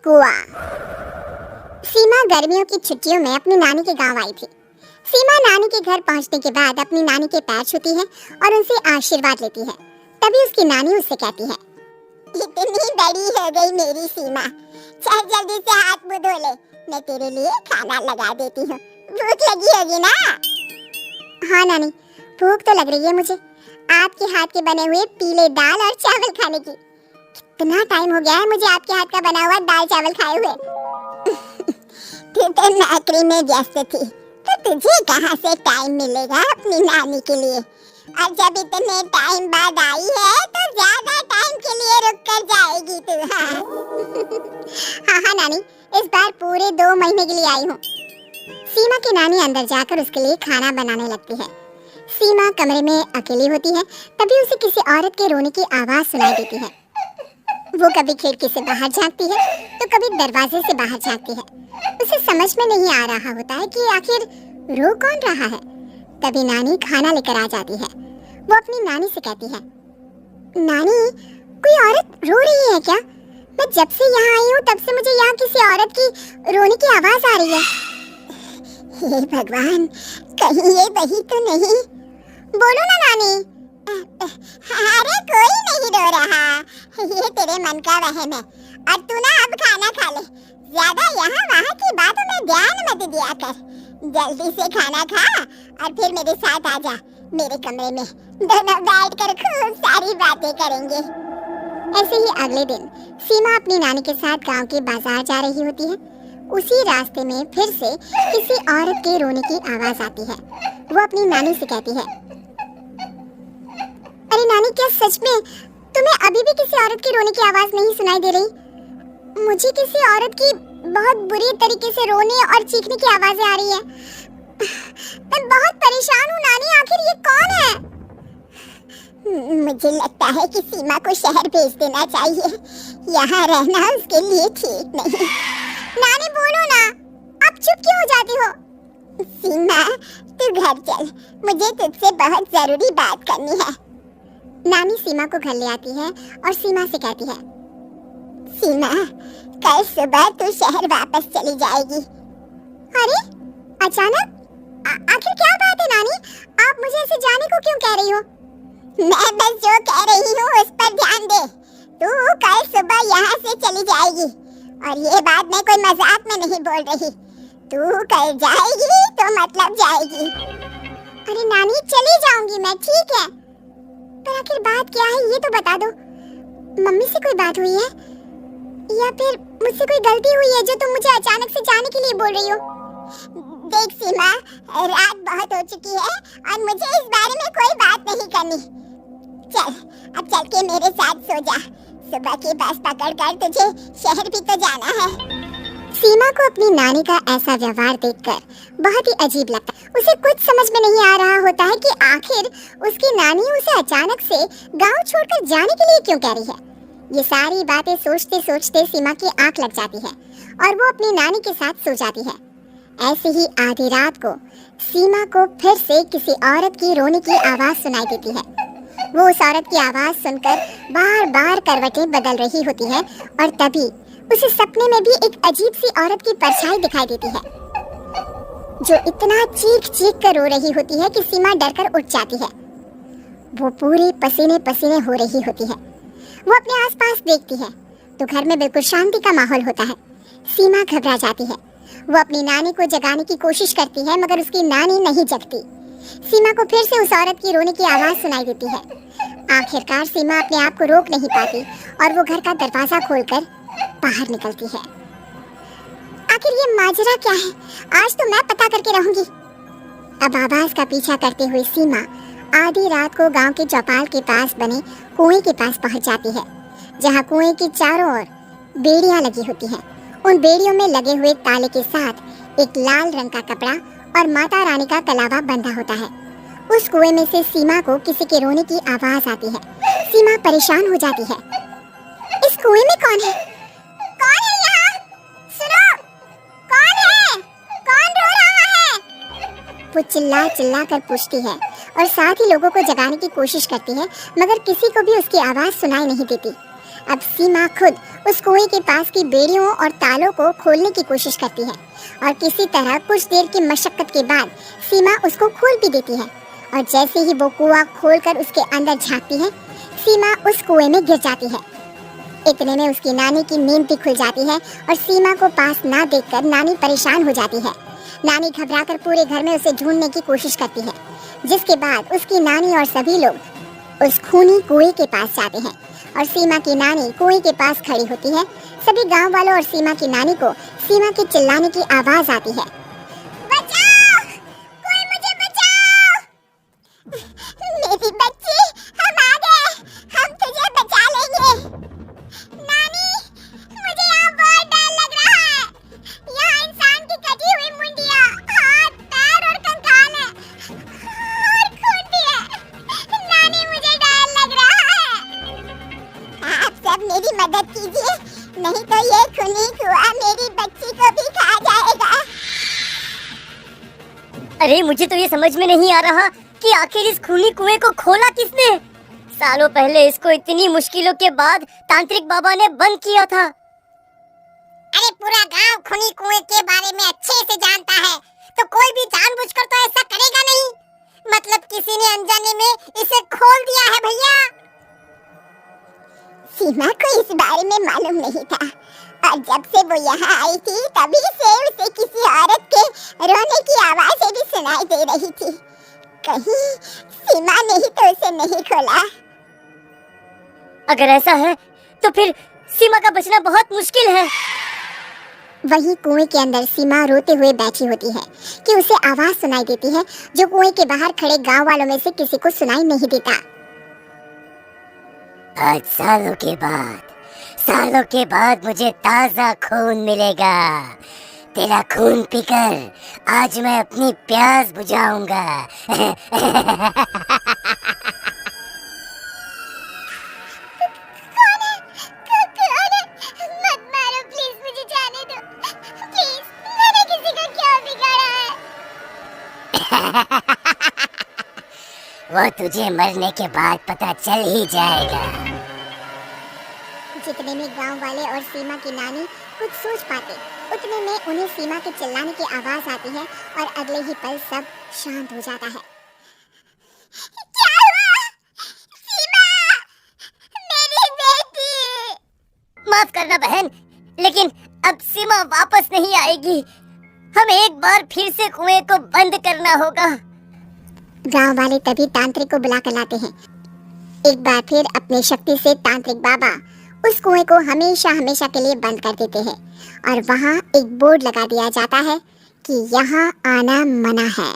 कुआं। सीमा गर्मियों की छुट्टियों में अपनी नानी के गांव आई थी। सीमा नानी के घर पहुंचने के बाद अपनी नानी के पैर छूती है और उनसे आशीर्वाद लेती है। तभी उसकी नानी उससे कहती है, इतनी बड़ी हो गई मेरी सीमा, चल जल्दी से हाथ मुंह धो ले, मैं तेरे लिए खाना लगा देती हूँ। भूख लगी होगी ना? हाँ नानी, भूख तो लग रही है मुझे, आपके हाथ के बने हुए पीले दाल और चावल खाने की। कितना टाइम हो गया है मुझे आपके हाथ का बना हुआ दाल चावल खाए हुए। तू तो नौकरी में व्यस्त थी, तो तुझे कहाँ से टाइम मिलेगा अपनी नानी के लिए? और जब इतने टाइम बाद आई है तो ज्यादा टाइम के लिए रुक कर जाएगी तू। हाँ हाँ नानी, इस बार पूरे 2 महीने के लिए आई हूँ। सीमा की नानी अंदर जाकर उसके लिए खाना बनाने लगती है। सीमा कमरे में अकेली होती है, तभी उसे किसी औरत के रोने की आवाज सुनाई देती है। वो कभी खिड़की से बाहर झांकती है तो कभी दरवाजे से बाहर झांकती है। उसे समझ में नहीं आ रहा होता है कि आखिर रो कौन रहा है। तभी नानी खाना लेकर आ जाती है। वो अपनी नानी से कहती है, नानी, कोई औरत रो रही है क्या? मैं जब से यहाँ आई हूँ तब से मुझे यहाँ किसी औरत की रोने की आवाज आ रही है। हे भगवान, कहीं ये वही तो नहीं? बोलो ना नानी। अरे कोई नहीं रो रहा, ये तेरे मन का वहम है। और तू ना अब खाना खा ले, ज्यादा यहाँ वहाँ की बातों में ध्यान मत दिया कर। जल्दी से खाना खा और फिर मेरे साथ आ जा मेरे कमरे में, दोनों बैठ कर खूब सारी बातें करेंगे। ऐसे ही अगले दिन सीमा अपनी नानी के साथ गांव के बाजार जा रही होती है। उसी रास्ते में फिर से किसी औरत के रोने की आवाज आती है। वो अपनी नानी से कहती है, अरे नानी, क्या सच में तुम्हें अभी भी किसी औरत की रोने की आवाज नहीं सुनाई दे रही? मुझे किसी औरत की बहुत बुरी तरीके से रोने और चीखने की आवाजें आ रही है। मैं बहुत परेशान हूँ नानी, आखिर ये कौन है? मुझे लगता है कि सीमा को शहर भेज देना चाहिए, यहाँ रहना उसके लिए ठीक नहीं। नानी बोलो ना, आप चुप क्यों हो जाती हो? सीमा, तू घर चल, मुझे तुझसे बहुत जरूरी बात करनी है। नानी सीमा को घर ले आती है और सीमा से कहती है, सीमा, कल सुबह तू शहर वापस चली जाएगी। अरे अचानक? आखिर क्या बात है नानी, आप मुझे ऐसे जाने को क्यों कह रही हो? मैं बस जो कह रही हूँ उस पर ध्यान दे। तू कल सुबह यहाँ से चली जाएगी, और ये बात मैं कोई मजाक में नहीं बोल रही। तू कल जाएगी तो मतलब जाएगी। अरे नानी, चली जाऊंगी मैं, ठीक है, पर आखिर बात क्या है ये तो बता दो। मम्मी से कोई बात हुई है या फिर मुझसे कोई गलती हुई है जो तुम मुझे अचानक से जाने के लिए बोल रही हो? देख सीमा, रात बहुत हो चुकी है और मुझे इस बारे में कोई बात नहीं करनी। चल, अब चल के मेरे साथ सो जा, सुबह की बस पकड़कर तुझे शहर भी तो जाना है। सीमा को अपनी नानी का ऐसा व्यवहार देखकर बहुत ही अजीब लगता है। उसे कुछ समझ में नहीं आ रहा होता है कि आखिर उसकी नानी उसे अचानक से गांव छोड़कर जाने के लिए क्यों कह रही है। ये सारी बातें सोचते सोचते सीमा की आंख लग जाती है और वो अपनी नानी के साथ सो जाती है। ऐसे ही आधी रात को सीमा को फिर से किसी औरत की रोने की आवाज सुनाई देती है। वो उस औरत की आवाज सुनकर बार बार करवटें बदल रही होती है और तभी उसे सपने में भी एक अजीब सी औरत की परछाई दिखाई देती है, जो इतना चीख चीख कर रो रही होती है कि सीमा डरकर उठ जाती है। वो पूरी पसीने पसीने हो रही होती है। वो अपने आसपास देखती है तो घर में बिल्कुल शांति का माहौल होता है। सीमा घबरा जाती है। वो अपनी नानी को जगाने की कोशिश करती है मगर उसकी नानी नहीं जगती। सीमा को फिर से उस औरत की रोने की आवाज सुनाई देती है। आखिरकार सीमा अपने आप को रोक नहीं पाती और वो घर का दरवाजा खोलकर बाहर निकलती है। आखिर ये माजरा क्या है, आज तो मैं पता करके रहूंगी। अब आवाज का पीछा करते हुए सीमा आधी रात को गांव के चौपाल के पास बने कुएं के पास पहुंच जाती है, जहां कुएं की चारों ओर बेड़ियां लगी होती हैं। उन बेड़ियों में लगे हुए ताले के साथ एक लाल रंग का कपड़ा और माता रानी का कलावा बंधा होता है। उस कुएं में से सीमा को किसी के रोने की आवाज आती है। सीमा परेशान हो जाती है। इस कुएं में कौन है? कौन है यहाँ? सुनो, कौन है? कौन रो रहा है? वो चिल्ला चिल्ला कर पूछती है और साथ ही लोगों को जगाने की कोशिश करती है, मगर किसी को भी उसकी आवाज सुनाई नहीं देती। अब सीमा खुद उस कुएं के पास की बेड़ियों और तालों को खोलने की कोशिश करती है और किसी तरह कुछ देर की मशक्कत के बाद सीमा उसको खोल भी देती है। और जैसे ही वो कुआं खोलकर उसके अंदर झांकती है, सीमा उस कुएं में गिर जाती है। इतने में उसकी नानी की नींद भी खुल जाती है और सीमा को पास ना देखकर नानी परेशान हो जाती है। नानी घबराकर पूरे घर में उसे ढूंढने की कोशिश करती है, जिसके बाद उसकी नानी और सभी लोग उस खूनी कुएं के पास जाते हैं और सीमा की नानी कुएं के पास खड़ी होती है। सभी गांव वालों और सीमा की नानी को सीमा के चिल्लाने की आवाज आती है, बचाओ! कोई मुझे बचाओ! मेरी बच्ची, हम आ गए, हम तुझे बचा लेंगे। नानी, मुझे यहाँ बहुत डर लग रहा है। यहाँ इंसान की कटी हुई मुंडियाँ, हाथ, पैर और कंकाल है और खून भी है। नानी, मुझे डर लग रहा है। आप सब मेरी मदद कीजिए, नहीं तो ये खूनी कुआं मेरी बच्ची को भी खा जाएगा। अरे मुझे तो ये समझ में नहीं आ रहा कि आखिर इस खूनी कुएं को खोला किसने। सालों पहले इसको इतनी मुश्किलों के बाद तांत्रिक बाबा ने बंद किया था। अरे पूरा गांव खूनी कुएं के बारे में अच्छे से जानता है, तो कोई भी जानबूझकर तो ऐसा करेगा नहीं। मतलब किसी ने अनजाने में इसे खोल दिया है भैया। सीमा को इस बारे में मालूम नहीं था और जब से वो यहाँ आई थी तभी से उसे किसी औरत के रोने की आवाज़ें भी सुनाई दे रही थी। कहीं सीमा ने ही तो उसे नहीं खोला। अगर ऐसा है तो फिर सीमा का बचना बहुत मुश्किल है। वही कुएं के अंदर सीमा रोते हुए बैठी होती है कि उसे आवाज सुनाई देती है जो कुएं के बाहर खड़े गांव वालों में से किसी को सुनाई नहीं देता। आज सालों के बाद मुझे ताजा खून मिलेगा। तेरा खून पीकर आज मैं अपनी प्यास बुझाऊंगा। मत मारो प्लीज, मुझे जाने दो प्लीज। मैंने किसी को क्यों बिगाड़ा है? वो तुझे मरने के बाद पता चल ही जाएगा। जितने में गांव वाले और सीमा की नानी कुछ सोच पाते, उतने में उन्हें सीमा के चिल्लाने की आवाज आती है और अगले ही पल सब शांत हो जाता है। क्या हुआ? सीमा, मेरी बेटी। माफ करना बहन, लेकिन अब सीमा वापस नहीं आएगी। हमें एक बार फिर से कुएं को बंद करना होगा। गांव वाले तभी तांत्रिक को बुला कर लाते हैं। एक बार फिर अपनी शक्ति से तांत्रिक बाबा उस कुएं को हमेशा हमेशा के लिए बंद कर देते हैं और वहां एक बोर्ड लगा दिया जाता है कि यहाँ आना मना है।